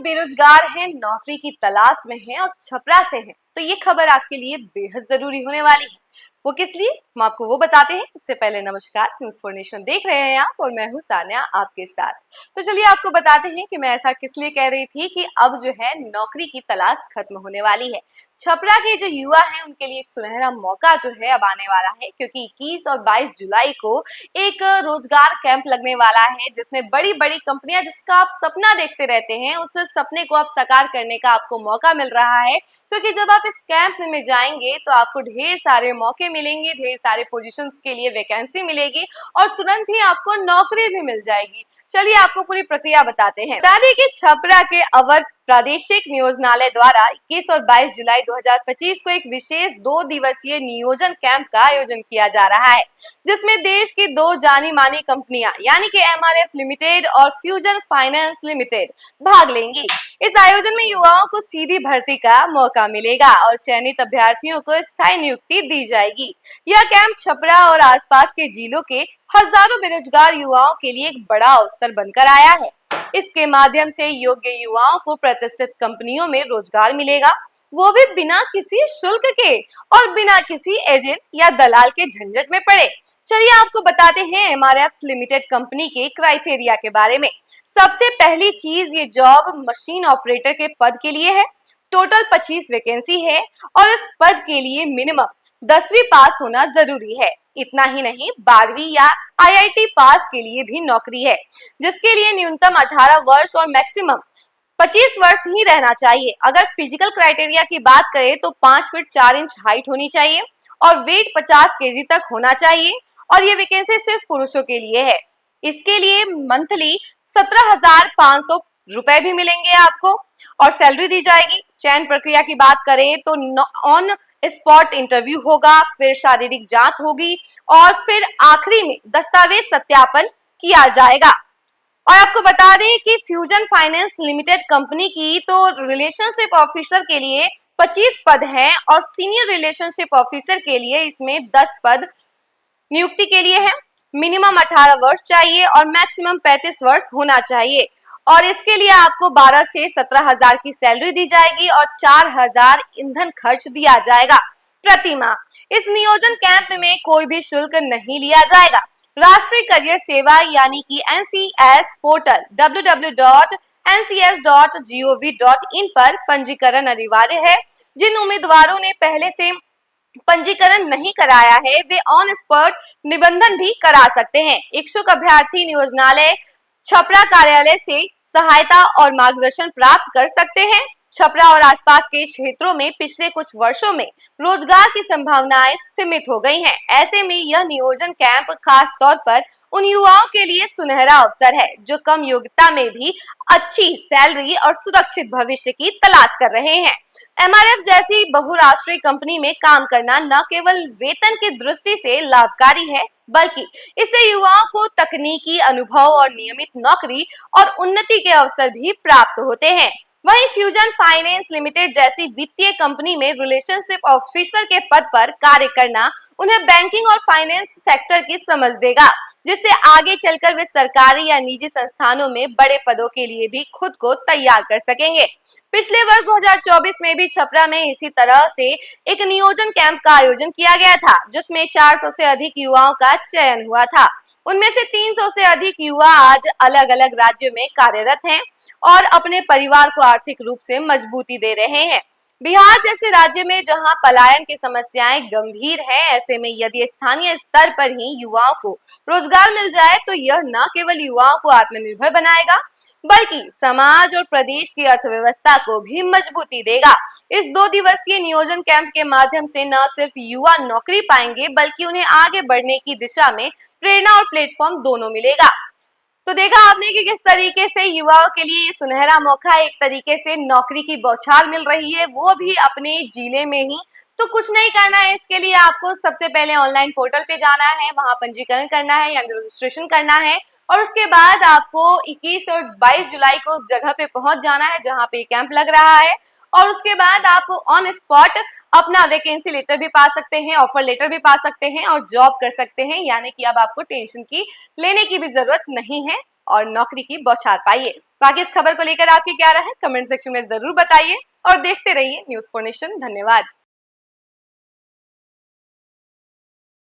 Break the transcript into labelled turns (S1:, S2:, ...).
S1: बेरोजगार हैं, नौकरी की तलाश में हैं और छपरा से हैं, तो ये खबर आपके लिए बेहद जरूरी होने वाली है। वो किस लिए, हम आपको वो बताते हैं। इससे पहले नमस्कार, न्यूज़ फॉर नेशन देख रहे हैं आप और मैं हूँ सान्या आपके साथ। तो चलिए आपको बताते हैं कि मैं ऐसा किस लिए कह रही थी कि अब जो है नौकरी की तलाश खत्म होने वाली है। छपरा के जो युवा हैं उनके लिए एक सुनहरा मौका जो है अब आने वाला है, क्योंकि 21 और 22 जुलाई को एक रोजगार कैंप लगने वाला है, जिसमें बड़ी बड़ी कंपनियां जिसका आप सपना देखते रहते हैं उस सपने को अब साकार करने का आपको मौका मिल रहा है। क्योंकि जब आप इस कैंप में जाएंगे तो आपको ढेर सारे मौके मिलेंगे, ढेर सारे पोजीशंस के लिए वैकेंसी मिलेगी और तुरंत ही आपको नौकरी भी मिल जाएगी। चलिए आपको पूरी प्रक्रिया बताते हैं। बता दें कि छपरा के अवर प्रादेशिक नियोजनालय द्वारा 21 और 22 जुलाई 2025 को एक विशेष 2 दिवसीय नियोजन कैंप का आयोजन किया जा रहा है, जिसमें देश की 2 जानी मानी कंपनियां यानी कि एमआरएफ लिमिटेड और फ्यूजन फाइनेंस लिमिटेड भाग लेंगी। इस आयोजन में युवाओं को सीधी भर्ती का मौका मिलेगा और चयनित अभ्यर्थियों को स्थायी नियुक्ति दी जाएगी। यह कैंप छपरा और आसपास के जिलों के हजारों बेरोजगार युवाओं के लिए एक बड़ा अवसर बनकर आया है। इसके माध्यम से योग्य युवाओं को प्रतिष्ठित कंपनियों में रोजगार मिलेगा, वो भी बिना किसी शुल्क के और बिना किसी एजेंट या दलाल के झंझट में पड़े। चलिए आपको बताते हैं एमआरएफ लिमिटेड कंपनी के क्राइटेरिया के बारे में। सबसे पहली चीज, ये जॉब मशीन ऑपरेटर के पद के लिए है। टोटल 25 वैकेंसी है और इस पद के लिए मिनिमम 10वीं पास होना जरूरी है। इतना ही नहीं, 12वीं या आईआईटी पास के लिए भी नौकरी है, जिसके लिए न्यूनतम 18 वर्ष और मैक्सिमम 25 वर्ष ही रहना चाहिए। अगर फिजिकल क्राइटेरिया की बात करें तो 5 फीट 4 इंच हाइट होनी चाहिए और वेट 50 केजी तक होना चाहिए और ये वैकेंसी सिर्फ पुरुषों के लिए है। इसके लिए मंथली 17,500 रुपए भी मिलेंगे आपको और सैलरी दी जाएगी। चयन प्रक्रिया की बात करें तो ऑन स्पॉट इंटरव्यू होगा, फिर शारीरिक जांच होगी और फिर आखिरी में दस्तावेज सत्यापन किया जाएगा। और आपको बता दें कि फ्यूजन फाइनेंस लिमिटेड कंपनी की तो रिलेशनशिप ऑफिसर के लिए 25 पद हैं और सीनियर रिलेशनशिप ऑफिसर के लिए इसमें 10 पद नियुक्ति के लिए है। मिनिमम 18 वर्ष चाहिए और मैक्सिमम 35 वर्ष होना चाहिए और इसके लिए आपको 12 से 17,000 की सैलरी दी जाएगी और 4,000 ईंधन खर्च दिया जाएगा प्रति माह। इस नियोजन कैंप में कोई भी शुल्क नहीं लिया जाएगा। राष्ट्रीय करियर सेवा यानी कि एनसीएस पोर्टल www.ncs.gov.in पर पंजीकरण अनिवार्य है। जिन उम्मीदवारों ने पहले से पंजीकरण नहीं कराया है वे ऑन स्पॉट निबंधन भी करा सकते हैं। इच्छुक अभ्यर्थी नियोजनालय छपरा कार्यालय से सहायता और मार्गदर्शन प्राप्त कर सकते हैं। छपरा और आसपास के क्षेत्रों में पिछले कुछ वर्षों में रोजगार की संभावनाएं सीमित हो गई हैं। ऐसे में यह नियोजन कैंप खास तौर पर उन युवाओं के लिए सुनहरा अवसर है जो कम योग्यता में भी अच्छी सैलरी और सुरक्षित भविष्य की तलाश कर रहे हैं। एमआरएफ जैसी बहुराष्ट्रीय कंपनी में काम करना न केवल वेतन की दृष्टि से लाभकारी है, बल्कि इससे युवाओं को तकनीकी अनुभव और नियमित नौकरी और उन्नति के अवसर भी प्राप्त होते हैं। वहीं फ्यूजन फाइनेंस लिमिटेड जैसी वित्तीय कंपनी में रिलेशनशिप ऑफिसर के पद पर कार्य करना उन्हें बैंकिंग और फाइनेंस सेक्टर की समझ देगा, जिससे आगे चलकर वे सरकारी या निजी संस्थानों में बड़े पदों के लिए भी खुद को तैयार कर सकेंगे। पिछले वर्ष 2024 में भी छपरा में इसी तरह से एक नियोजन कैंप का आयोजन किया गया था, जिसमें 400 से अधिक युवाओं का चयन हुआ था। उनमें से 300 से अधिक युवा आज अलग अलग राज्यों में कार्यरत हैं और अपने परिवार को आर्थिक रूप से मजबूती दे रहे हैं। बिहार जैसे राज्य में जहां पलायन की समस्याएं गंभीर है, ऐसे में यदि स्थानीय स्तर पर ही युवाओं को रोजगार मिल जाए तो यह न केवल युवाओं को आत्मनिर्भर बनाएगा, बल्कि समाज और प्रदेश की अर्थव्यवस्था को भी मजबूती देगा। इस 2 दिवसीय नियोजन कैंप के माध्यम से न सिर्फ युवा नौकरी पाएंगे, बल्कि उन्हें आगे बढ़ने की दिशा में प्रेरणा और प्लेटफॉर्म दोनों मिलेगा। तो देखा आपने कि किस तरीके से युवाओं के लिए ये सुनहरा मौका, एक तरीके से नौकरी की बौछार मिल रही है, वो भी अपने जिले में ही। तो कुछ नहीं करना है, इसके लिए आपको सबसे पहले ऑनलाइन पोर्टल पे जाना है, वहां पंजीकरण करना है यानी रजिस्ट्रेशन करना है और उसके बाद आपको 21 और 22 जुलाई को उस जगह पे पहुंच जाना है जहां पे कैंप लग रहा है और उसके बाद आप ऑन स्पॉट अपना वैकेंसी लेटर भी पा सकते हैं, ऑफर लेटर भी पा सकते हैं और जॉब कर सकते हैं। यानी कि अब आपको टेंशन की लेने की भी जरूरत नहीं है, और नौकरी की बौछार पाइए। बाकी इस खबर को लेकर आपकी क्या राय है कमेंट सेक्शन में जरूर बताइए और देखते रहिए न्यूज़4नेशन। धन्यवाद।